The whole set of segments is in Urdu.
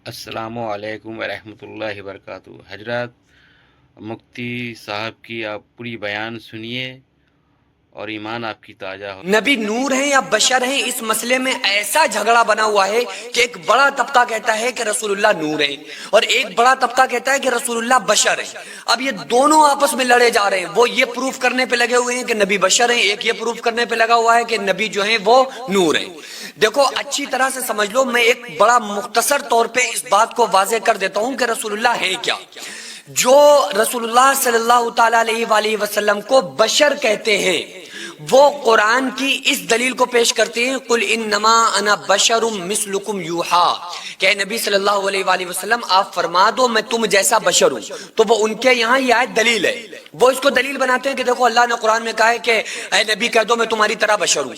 السلام علیکم ورحمۃ اللہ وبرکاتہ۔ حضرات، مفتی صاحب کی آپ پوری بیان سنیے اور ایمان آپ کی تازہ ہو۔ نبی نور ہیں یا بشر ہیں، اس مسئلے میں ایسا جھگڑا بنا ہوا ہے کہ ایک بڑا طبقہ کہتا ہے کہ رسول اللہ نور ہیں اور ایک بڑا طبقہ کہتا ہے کہ رسول اللہ بشر ہیں۔ اب یہ دونوں آپس میں لڑے جا رہے ہیں۔ وہ یہ پروف کرنے پہ لگے ہوئے ہیں کہ نبی بشر ہیں، ایک یہ پروف کرنے پہ لگا ہوا ہے کہ نبی جو ہیں وہ نور ہیں۔ دیکھو اچھی طرح سے سمجھ لو، میں ایک بڑا مختصر طور پہ اس بات کو واضح کر دیتا ہوں کہ رسول اللہ ہے کیا۔ جو رسول اللہ صلی اللہ تعالی علیہ وآلہ وسلم کو بشر کہتے ہیں، وہ قرآن کی اس دلیل کو پیش کرتے ہیں، قل انما انا بشر مثلکم یوحا، کہ نبی صلی اللہ علیہ وآلہ وسلم آپ فرما دو میں تم جیسا بشر ہوں۔ تو وہ ان کے یہاں یہ آیت دلیل ہے، وہ اس کو دلیل بناتے ہیں کہ دیکھو اللہ نے قرآن میں کہا ہے کہ اے نبی کہہ دو میں تمہاری طرح بشر ہوں۔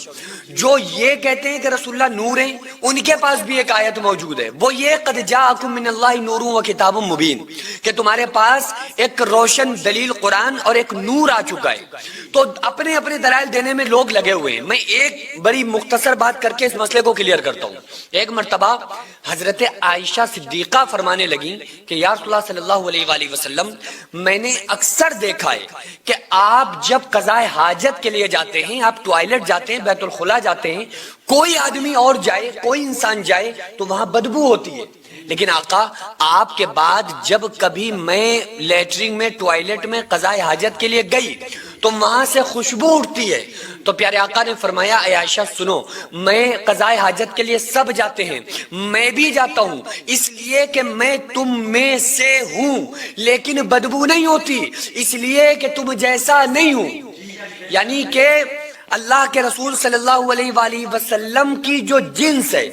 جو یہ کہتے ہیں کہ رسول اللہ نور ہیں، ان کے پاس بھی ایک آیت موجود ہے، وہ یہ قد جاءکم من اللہ نور و کتاب مبین، کہ تمہارے پاس ایک روشن دلیل قرآن اور ایک نور آ چکا ہے۔ تو اپنے اپنے دلائل دینے میں لوگ لگے ہوئے ہیں۔ میں ایک بڑی مختصر بات کر کے اس مسئلے کو کلیئر کرتا ہوں۔ ایک مرتبہ حضرت عائشہ صدیقہ فرمانے لگیں کہ یا رسول اللہ صلی اللہ علیہ وآلہ وسلم، میں نے اکثر دیکھا ہے کہ آپ جب قضاء حاجت کے لیے جاتے ہیں، آپ ٹوائلٹ جاتے ہیں، بیت الخلا جاتے ہیں، کوئی آدمی اور جائے، کوئی انسان جائے تو وہاں بدبو ہوتی ہے، لیکن آقا آپ کے بعد جب کبھی میں لیٹرین میں، ٹوائلٹ میں قضاء حاجت کے لیے گئی تو وہاں سے خوشبو اٹھتی ہے۔ تو پیارے آقا نے فرمایا اے عائشہ سنو، میں قضاء حاجت کے لیے سب جاتے ہیں، میں بھی جاتا ہوں، اس لیے کہ میں تم میں سے ہوں، لیکن بدبو نہیں ہوتی اس لیے کہ تم جیسا نہیں ہوں۔ یعنی کہ اللہ کے رسول صلی اللہ علیہ وآلہ وسلم کی جو جنس ہے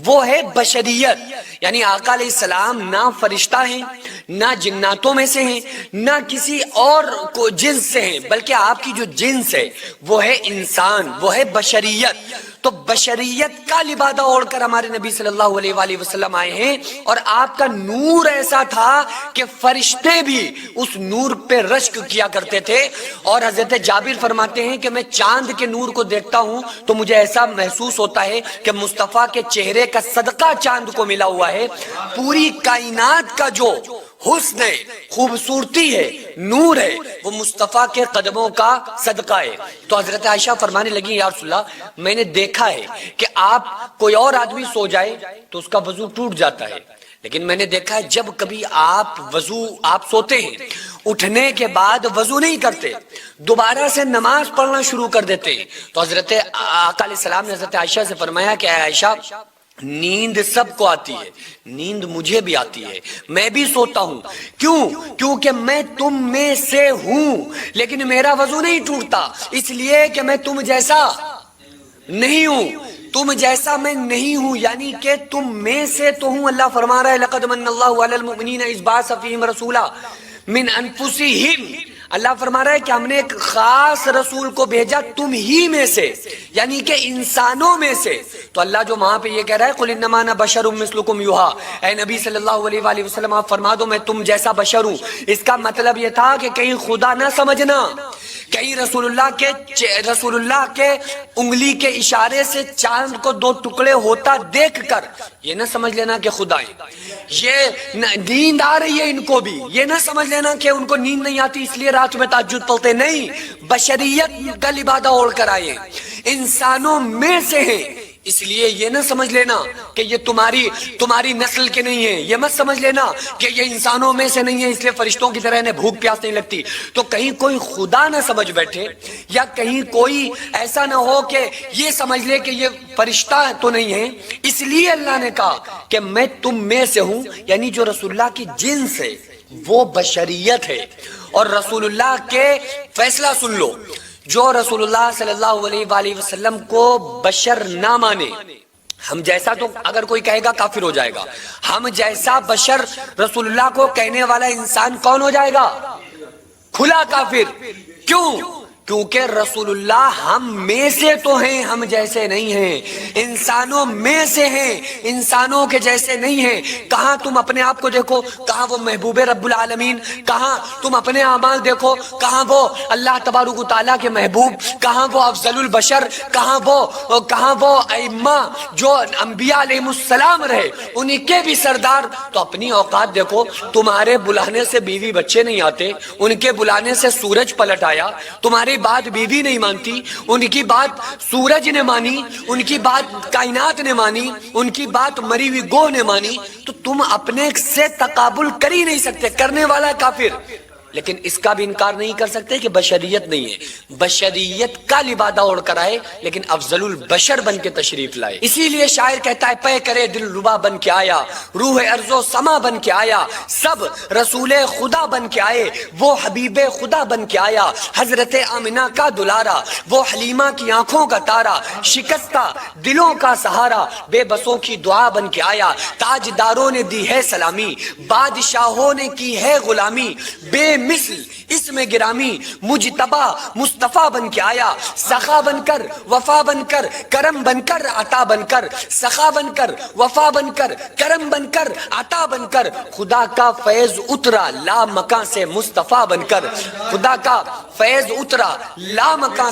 وہ ہے بشریت، یعنی آقا علیہ السلام نہ فرشتہ ہیں، نہ جناتوں میں سے ہیں، نہ کسی اور کو جنس سے ہیں، بلکہ آپ کی جو جنس ہے وہ ہے انسان، وہ ہے بشریت۔ تو بشریت کا لبادہ اوڑھ کر ہمارے نبی صلی اللہ علیہ وآلہ وسلم آئے ہیں، اور آپ کا نور ایسا تھا کہ فرشتے بھی اس نور پہ رشک کیا کرتے تھے۔ اور حضرت جابر فرماتے ہیں کہ میں چاند کے نور کو دیکھتا ہوں تو مجھے ایسا محسوس ہوتا ہے کہ مصطفیٰ کے چہرے کا صدقہ چاند کو ملا ہوا ہے۔ پوری کائنات کا جو حسن ہے، خوبصورتی ہے، نور ہے، وہ مصطفیٰ کے قدموں کا صدقہ ہے۔ تو حضرت عائشہ فرمانے لگی یا رسول اللہ، میں نے دیکھا ہے کہ آپ کوئی اور آدمی سو جائے تو اس کا وضو ٹوٹ جاتا ہے، لیکن میں نے دیکھا ہے جب کبھی آپ سوتے ہیں، اٹھنے کے بعد وضو نہیں کرتے، دوبارہ سے نماز پڑھنا شروع کر دیتے ہیں۔ تو حضرت آقا علیہ السلام نے حضرت عائشہ سے فرمایا کہ اے عائشہ، نیند سب کو آتی ہے، نیند مجھے بھی آتی ہے، میں بھی سوتا ہوں، کیونکہ میں تم میں سے ہوں، لیکن میرا وضو نہیں ٹوٹتا اس لیے کہ میں تم جیسا نہیں ہوں، تم جیسا میں نہیں ہوں، یعنی کہ تم میں سے تو ہوں۔ اللہ فرما رہا ہے لقد من اللہ علی المؤمنین اذ بعث فیہم رسولا من انفسہم، اللہ فرما رہا ہے کہ ہم نے ایک خاص رسول کو بھیجا تم ہی میں سے، یعنی کہ انسانوں میں سے۔ تو اللہ جو وہاں پہ یہ کہہ رہا ہے قل انما انا بشر مثلکم یوحا، اے نبی صلی اللہ علیہ وآلہ وسلم آپ فرما دو میں تم جیسا بشر ہوں۔ اس کا مطلب یہ تھا کہ کہیں خدا نہ سمجھنا، کہیں رسول اللہ کے انگلی کے اشارے سے چاند کو دو ٹکڑے ہوتا دیکھ کر یہ نہ سمجھ لینا کہ خدا ہے۔ یہ نیند آ رہی ہے ان کو بھی، یہ نہ سمجھ لینا کہ ان کو نیند نہیں آتی اس لیے رات میں تہجد پڑھتے، نہیں، بشریت کا لبادہ اوڑھ کر آئے، انسانوں میں سے ہیں، اس لیے یہ نہ سمجھ لینا کہ یہ تمہاری نسل کے نہیں ہیں، یہ مت سمجھ لینا کہ یہ انسانوں میں سے نہیں ہے اس لیے فرشتوں کی طرح انہیں بھوک پیاس نہیں لگتی۔ تو کہیں کوئی خدا نہ سمجھ بیٹھے، یا کہیں کوئی ایسا نہ ہو کہ یہ سمجھ لے کہ یہ فرشتہ تو نہیں ہے، اس لیے اللہ نے کہا کہ میں تم میں سے ہوں، یعنی جو رسول اللہ کی جنس ہے وہ بشریت ہے۔ اور رسول اللہ کے فیصلہ سن لو، جو رسول اللہ صلی اللہ علیہ وآلہ وسلم کو بشر نہ مانے، ہم جیسا تو اگر کوئی کہے گا کافر ہو جائے گا، ہم جیسا بشر رسول اللہ کو کہنے والا انسان کون ہو جائے گا؟ کھلا کافر۔ کیوں؟ کیونکہ رسول اللہ ہم میں سے تو ہیں، ہم جیسے نہیں ہیں، انسانوں میں سے ہیں، انسانوں کے جیسے نہیں ہیں۔ کہاں تم اپنے آپ کو دیکھو، کہاں وہ محبوب رب العالمین، کہاں تم اپنے اعمال دیکھو، کہاں وہ اللہ تبارک و تعالیٰ کے محبوب، کہاں وہ افضل البشر، کہاں وہ ائمہ جو انبیاء علیہ السلام رہے، انہی کے بھی سردار۔ تو اپنی اوقات دیکھو، تمہارے بلانے سے بیوی بچے نہیں آتے، ان کے بلانے سے سورج پلٹ آیا، تمہاری بات بیوی نہیں مانتی، ان کی بات سورج نے مانی، ان کی بات کائنات نے مانی، ان کی بات مری ہوئی گوہ نے مانی، تو تم اپنے سے تقابل کر ہی نہیں سکتے، کرنے والا کافر۔ لیکن اس کا بھی انکار نہیں کر سکتے کہ بشریت نہیں ہے، بشریت کا لبادہ اوڑھ کر آئے لیکن افضل البشر بن کے تشریف لائے۔ اسی لیے شاعر کہتا ہے پے کرے دل ربا بن کے آیا، روح ارض و سما بن کے آیا، سب رسول خدا بن کے آئے، وہ حبیب خدا بن کے آیا، حضرت آمنہ کا دلارا، وہ حلیمہ کی آنکھوں کا تارا، شکستہ دلوں کا سہارا، بے بسوں کی دعا بن کے آیا، تاجداروں نے دی ہے سلامی، بادشاہوں نے کی ہے غلامی، بے مثل اس میں گرامی، مجتبہ مصطفیٰ بن کے آیا، سخا بن کر وفا بن کر کرم بن کر عطا بن کر، سخا بن کر وفا بن کر کرم بن کر عطا بن کر، خدا کا فیض اترا لا مکان سے مصطفیٰ بن کر، خدا کا فیض اترا لا مکان